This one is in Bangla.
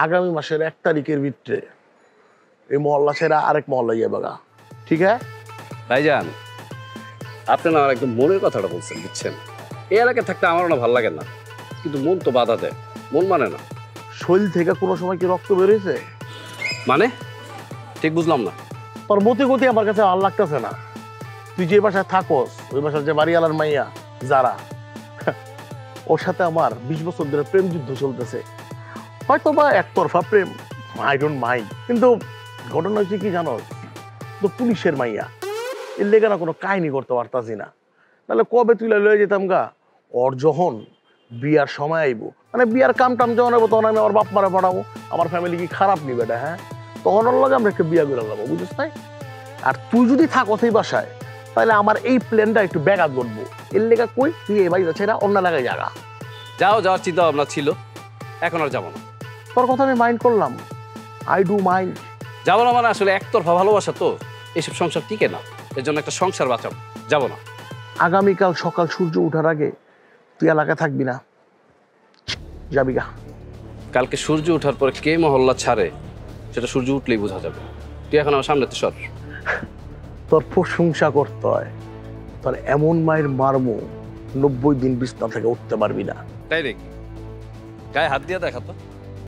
আগামী মাসের 1 তারিখের ভিতরে এই মহল্লা ছেড়া আরেক মহল্লা ইয়ে বাগা, ঠিক আছে? ভাইজান, আপনি না আমার একদম মনের কথাটা বলছেন, বুঝছেন? এই এলাকায় থাকতে আমারও না ভালো লাগে না, কিন্তু মন তো বাধা দেয়, মন মানে না। শরীর থেকে কোনো সময় কি রক্ত বেরোয়েছে? মানে ঠিক বুঝলাম না। তোর মতি গতি আমার কাছে ভালো লাগতেছে না। তুই যে বাসায় থাকস, ওই বাসার যে বাড়িওয়ালার মাইয়া যারা, ওর সাথে আমার 20 বছর ধরে প্রেম যুদ্ধ চলতেছে। হয়তো বা একতরফা প্রেম, আই ডোন্ট মাইন্ড, কিন্তু ঘটনা হচ্ছে কি জানো, তো পুলিশের মাইয়া, এর লেগে না কোনো কাহিনী করতে পারতাছি না। তাহলে কবে তুই লয়ে যেতাম গা। ওর যখন বিয়ার সময় আইব, মানে বিয়ার কাম টাম যখন আইব, তখন আমি আমার বাপ মারা পাঠাবো। আমার ফ্যামিলি কি খারাপ নিবে এটা? হ্যাঁ, তখন ওর লগে আমরা একটা বিয়া করে নেবো, বুঝিস তাই? আর তুই যদি থাকো সেই বাসায়, তাহলে আমার এই প্ল্যানটা একটু ব্যাঘাত ঘটবো। এর লেগে কই তুই এই বাড়ি যাচ্ছে না, অন্য এলাকায় জায়গা। যাওয়ার চিন্তা ভাবনা ছিল, এখন আর যাবো না। তোর কথা আমি মাইন্ড করলাম, আই ডু মাইন্ড। যাবো না মানে আসলে একতরফা ভালোবাসা তো, এসব সংসার টিকে না, এর জন্য একটা সংসার বাঁচাবো, যাবো না। আগামীকাল সকাল সূর্য ওঠার আগে তুই এলাকায় থাকবি না, যাবি গা। কালকে সূর্য ওঠার পরে কে মহল্লা ছাড়ে সেটা সূর্য উঠলেই বোঝা যাবে। তুই এখন আমার সামনে সর। তোর প্রশংসা করতে হয়, তোর এমন মায়ের মারমু 90 দিন বিছনা থেকে উঠতে পারবি না। তাই নাকি? গায়ে হাত দিয়ে দেখা তো।